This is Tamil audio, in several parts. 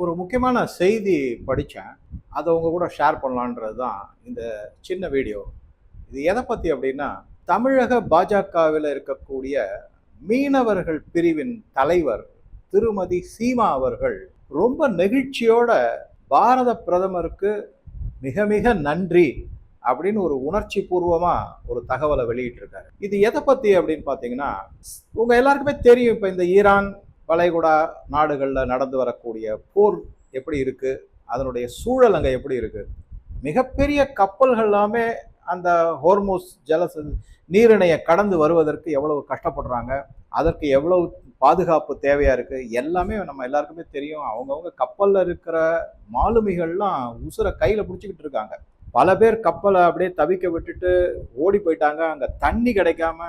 ஒரு முக்கியமான செய்தி படித்தேன். அதை உங்க கூட ஷேர் பண்ணலான்றது தான் இந்த சின்ன வீடியோ. இது எதை பற்றி அப்படின்னா, தமிழக பாஜகவில் இருக்கக்கூடிய மீனவர்கள் பிரிவின் தலைவர் திருமதி சீமா அவர்கள் ரொம்ப நெகிழ்ச்சியோட பாரத பிரதமருக்கு மிக மிக நன்றி அப்படின்னு ஒரு உணர்ச்சி பூர்வமா ஒரு தகவலை வெளியிட்டிருக்காரு. இது எதை பத்தி அப்படின்னு பாத்தீங்கன்னா, உங்க எல்லாருக்குமே தெரியும், இப்ப இந்த ஈரான் வளைகுடா நாடுகள்ல நடந்து வரக்கூடிய போர் எப்படி இருக்கு, அதனுடைய சூழல் அங்க எப்படி இருக்கு. மிகப்பெரிய கப்பல்கள் எல்லாமே அந்த ஹோர்மோஸ் நீரிணையை கடந்து வருவதற்கு எவ்வளவு கஷ்டப்படுறாங்க, அதற்கு எவ்வளவு பாதுகாப்பு தேவையா இருக்கு, எல்லாமே நம்ம எல்லாருக்குமே தெரியும். அவங்கவுங்க கப்பல்ல இருக்கிற மாலுமிகள்லாம் உசுர கையில பிடிச்சிக்கிட்டு இருக்காங்க. பல பேர் கப்பலை அப்படியே தவிக்க விட்டுட்டு ஓடி போயிட்டாங்க. அங்க தண்ணி கிடைக்காம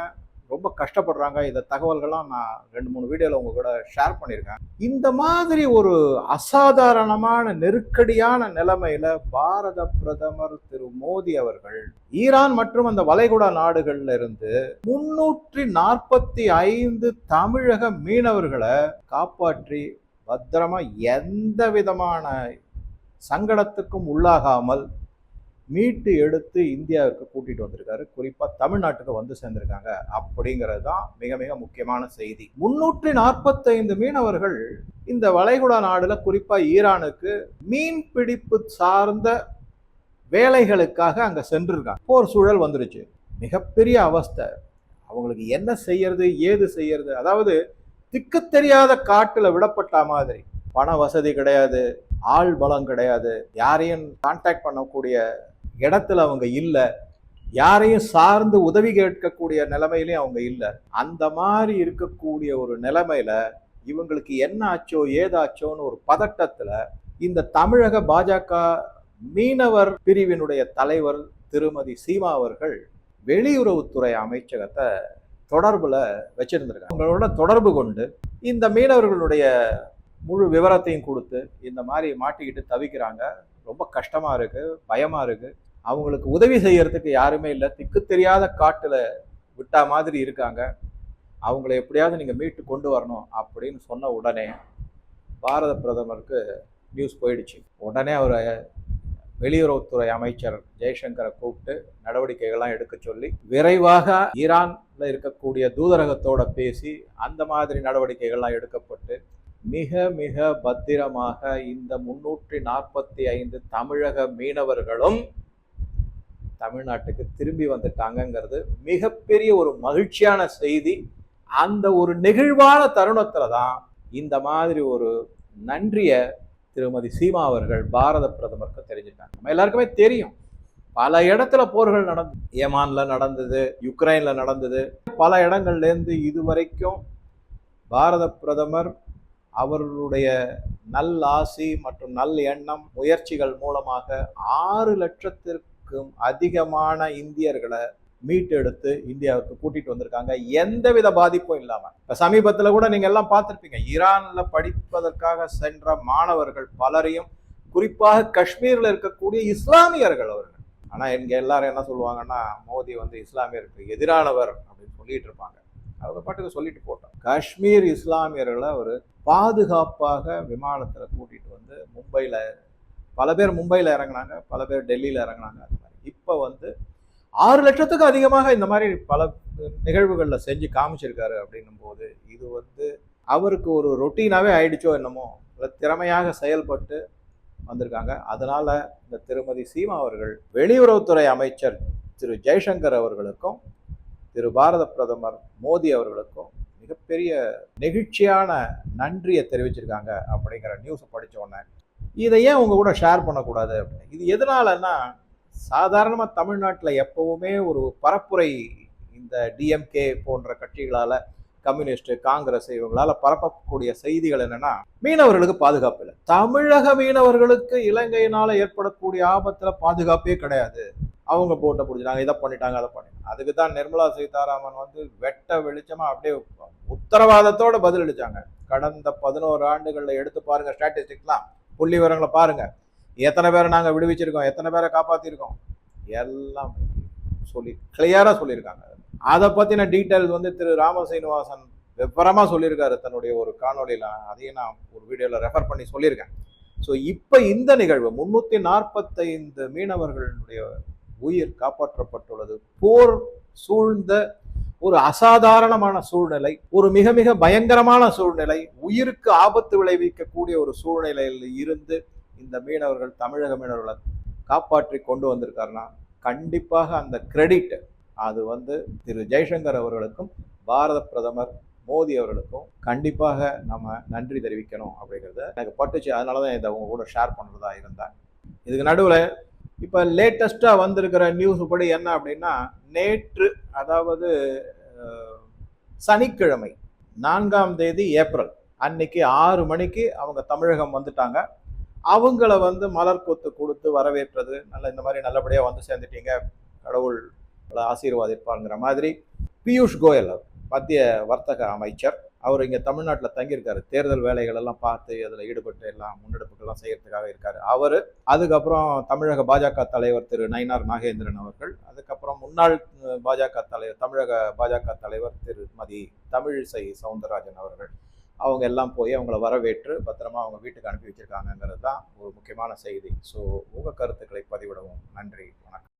ரொம்ப கஷ்டப்படுறாங்க. இந்த தகவல்கள்லாம் நான் 2-3 வீடியோல உங்க கூட ஷேர் பண்ணியிருக்கேன். இந்த மாதிரி ஒரு அசாதாரணமான நெருக்கடியான நிலைமையில பாரத பிரதமர் திரு மோடி அவர்கள் ஈரான் மற்றும் அந்த வளைகுடா நாடுகள்ல இருந்து 345 தமிழக மீனவர்களை காப்பாற்றி பத்திரமா எந்த விதமான சங்கடத்துக்கும் உள்ளாகாமல் மீட்டு எடுத்து இந்தியாவிற்கு கூட்டிட்டு வந்திருக்காரு. குறிப்பா தமிழ்நாட்டுக்கு வந்து சேர்ந்திருக்காங்க அப்படிங்கிறது தான் மிக மிக முக்கியமான செய்தி. 345 மீனவர்கள் இந்த வளைகுடா நாடுல குறிப்பா ஈரானுக்கு மீன் பிடிப்பு சார்ந்த வேலைகளுக்காக அங்க சென்றிருக்காங்க. போர் சூழல் வந்துருச்சு. மிகப்பெரிய அவஸ்தை. அவங்களுக்கு என்ன செய்யறது, ஏது செய்யறது, அதாவது திக்கு தெரியாத காட்டுல விடப்பட்ட மாதிரி. பண வசதி கிடையாது, ஆள் பலம் கிடையாது, யாரையும் கான்டாக்ட் பண்ணக்கூடிய இடத்துல அவங்க இல்லை, யாரையும் சார்ந்து உதவி கேட்கக்கூடிய நிலைமையிலையும் அவங்க இல்லை. அந்த மாதிரி இருக்கக்கூடிய ஒரு நிலைமையில இவங்களுக்கு என்ன ஆச்சோ ஏதாச்சோன்னு ஒரு பதட்டத்துல இந்த தமிழக பாஜக மீனவர் பிரிவினுடைய தலைவர் திருமதி சீமா அவர்கள் வெளியுறவுத்துறை அமைச்சகத்தை தொடர்புல வச்சிருந்திருக்காங்க. அவங்களோட தொடர்பு கொண்டு இந்த மீனவர்களுடைய முழு விவரத்தையும் கொடுத்து, இந்த மாதிரி மாட்டிக்கிட்டு தவிக்கிறாங்க, ரொம்ப கஷ்டமா இருக்கு, பயமா இருக்கு, அவங்களுக்கு உதவி செய்யறதுக்கு யாருமே இல்லை, திக்கு தெரியாத காட்டுல விட்டா மாதிரி இருக்காங்க, அவங்கள எப்படியாவது நீங்க மீட்டு கொண்டு வரணும் அப்படின்னு சொன்ன உடனே பாரத பிரதமருக்கு நியூஸ் போயிடுச்சு. உடனே அவர் வெளியுறவுத்துறை அமைச்சர் ஜெய்சங்கரை கூப்பிட்டு நடவடிக்கைகள்லாம் எடுக்க சொல்லி விரைவாக ஈரான்ல இருக்கக்கூடிய தூதரகத்தோட பேசி அந்த மாதிரி நடவடிக்கைகள்லாம் எடுக்கப்பட்டு மிக மிக பத்திரமாக இந்த 345 தமிழக மீனவர்களும் தமிழ்நாட்டுக்கு திரும்பி வந்துட்டாங்கிறது மிகப்பெரிய ஒரு மகிழ்ச்சியான செய்தி. அந்த ஒரு நெகிழ்வான தருணத்துல தான் இந்த மாதிரி ஒரு நன்றிய திருமதி சீமா அவர்கள் பாரத பிரதமருக்கு தெரிஞ்சுட்டாங்க. நம்ம எல்லாருக்குமே தெரியும், பல இடத்துல போர்கள் நடந்தது. ஏமான்ல நடந்தது, யுக்ரைன்ல நடந்தது, பல இடங்கள்ல இருந்து இதுவரைக்கும் பாரத பிரதமர் அவர்களுடைய நல் ஆசி மற்றும் நல் எண்ணம் முயற்சிகள் மூலமாக 6 லட்சத்திற்கும் அதிகமான இந்தியர்களை மீட்டெடுத்து இந்தியாவுக்கு கூட்டிட்டு வந்திருக்காங்க, எந்தவித பாதிப்பும் இல்லாம. சமீபத்துல கூட நீங்க எல்லாம் பார்த்திருப்பீங்க, ஈரான்ல படிப்பதற்காக சென்ற மாணவர்கள் பலரையும், குறிப்பாக காஷ்மீர்ல இருக்கக்கூடிய இஸ்லாமியர்கள் அவர்கள். ஆனா இங்க எல்லாரும் என்ன சொல்லுவாங்கன்னா, மோடி வந்து இஸ்லாமியருக்கு எதிரானவர் அப்படின்னு சொல்லிட்டு இருப்பாங்க. அவங்க பாட்டுக்கு சொல்லிட்டு போட்டோம். காஷ்மீர் இஸ்லாமியர்களை ஒரு பாதுகாப்பாக விமானத்துல கூட்டிட்டு வந்து மும்பையில, பல பேர் மும்பையில இறங்கினாங்க, பல பேர் டெல்லியில இறங்கினாங்க. அது மாதிரி இப்ப வந்து 6 லட்சத்துக்கு அதிகமாக இந்த மாதிரி பல நிகழ்வுகள்ல செஞ்சு காமிச்சிருக்காரு. அப்படின்னும் போது இது வந்து அவருக்கு ஒரு ரொட்டீனாவே ஆயிடுச்சோ என்னமோ, திறமையாக செயல்பட்டு வந்திருக்காங்க. அதனால இந்த திருமதி சீமா அவர்கள் வெளியுறவுத்துறை அமைச்சர் திரு ஜெய்சங்கர் அவர்களுக்கும் திரு பாரத பிரதமர் மோடி அவர்களுக்கும் மிகப்பெரிய நெகிழ்ச்சியான நன்றியை தெரிவிச்சிருக்காங்க. அப்படிங்கிற நியூஸை படித்த உடனே இதை ஏன் உங்க கூட ஷேர் பண்ணக்கூடாது அப்படின்னு. இது எதனாலன்னா, சாதாரணமாக தமிழ்நாட்டில் எப்பவுமே ஒரு பரப்புரை இந்த டிஎம்கே போன்ற கட்சிகளால, கம்யூனிஸ்ட், காங்கிரஸ் இவங்களால பரப்பக்கூடிய செய்திகள் என்னன்னா, மீனவர்களுக்கு பாதுகாப்பு இல்லை, தமிழக மீனவர்களுக்கு இலங்கையினால ஏற்படக்கூடிய ஆபத்துல பாதுகாப்பே கிடையாது, அவங்க போட்டை பிடிச்சிட்டாங்க, இதை பண்ணிட்டாங்க, அதை பண்ணிட்டாங்க. அதுக்கு தான் நிர்மலா சீதாராமன் வந்து வெட்ட வெளிச்சமா அப்படியே உத்தரவாதத்தோட பதில் அளிச்சாங்க. கடந்த 11 ஆண்டுகள்ல எடுத்து பாருங்க, ஸ்டாட்டிஸ்டிக்ஸ்லாம், புள்ளி விவரங்களை பாருங்க, எத்தனை பேரை நாங்க விடுவிச்சிருக்கோம், எத்தனை பேரை காப்பாத்திருக்கோம், எல்லாம் சொல்லி கிளியரா சொல்லியிருக்காங்க. அதை பத்தின டீட்டெயில்ஸ் வந்து திரு ராம சீனிவாசன் விவரமா சொல்லியிருக்காரு தன்னுடைய ஒரு காணொலியில. அதையும் நான் ஒரு வீடியோல ரெஃபர் பண்ணி சொல்லியிருக்கேன். ஸோ இப்போ இந்த நிகழ்வு 345 மீனவர்களுடைய உயிர் காப்பாற்றப்பட்டுள்ளது. போர் சூழ்ந்த ஒரு அசாதாரணமான சூழ்நிலை, ஒரு மிக மிக பயங்கரமான சூழ்நிலை, உயிருக்கு ஆபத்து விளைவிக்கக்கூடிய ஒரு சூழ்நிலையில் இருந்து இந்த மீனவர்கள், தமிழக மீனவர்களை காப்பாற்றி கொண்டு வந்திருக்காருன்னா கண்டிப்பாக அந்த கிரெடிட் அது திரு ஜெய்சங்கர் அவர்களுக்கும் பாரத பிரதமர் மோடி அவர்களுக்கும் கண்டிப்பாக நம்ம நன்றி தெரிவிக்கணும் அப்படிங்கிறத எனக்கு பட்டுச்சு. அதனால தான் இதை உங்க கூட ஷேர் பண்ணுறதா இருந்தேன். இதுக்கு நடுவில் இப்போ லேட்டஸ்ட்டாக வந்திருக்கிற நியூஸ் படி என்ன அப்படின்னா, நேற்று அதாவது சனிக்கிழமை 4ஆம் தேதி ஏப்ரல் அன்னைக்கு 6 மணிக்கு அவங்க தமிழகம் வந்துட்டாங்க. அவங்கள மலர் கொத்து கொடுத்து வரவேற்றது, நல்ல இந்த மாதிரி நல்லபடியாக வந்து சேர்ந்துட்டீங்க, கடவுள் ஆசீர்வாதிப்பாருங்கிற மாதிரி பியூஷ் கோயல் மத்திய வர்த்தக அமைச்சர் அவர் இங்கே தமிழ்நாட்டில் தங்கியிருக்காரு. தேர்தல் வேலைகள் எல்லாம் பார்த்து அதில் ஈடுபட்டு எல்லாம் முன்னெடுப்புகள்லாம் செய்யறதுக்காக இருக்காரு அவர். அதுக்கப்புறம் தமிழக பாஜக தலைவர் திரு நயினார் நாகேந்திரன் அவர்கள், அதுக்கப்புறம் முன்னாள் பாஜக தலைவர், தமிழக பாஜக தலைவர் திருமதி தமிழிசை சவுந்தரராஜன் அவர்கள், அவங்க எல்லாம் போய் அவங்கள வரவேற்று பத்திரமா அவங்க வீட்டுக்கு அனுப்பி வச்சிருக்காங்கிறது தான் ஒரு முக்கியமான செய்தி. ஸோ உங்கள் கருத்துக்களை பதிவிடவும். நன்றி, வணக்கம்.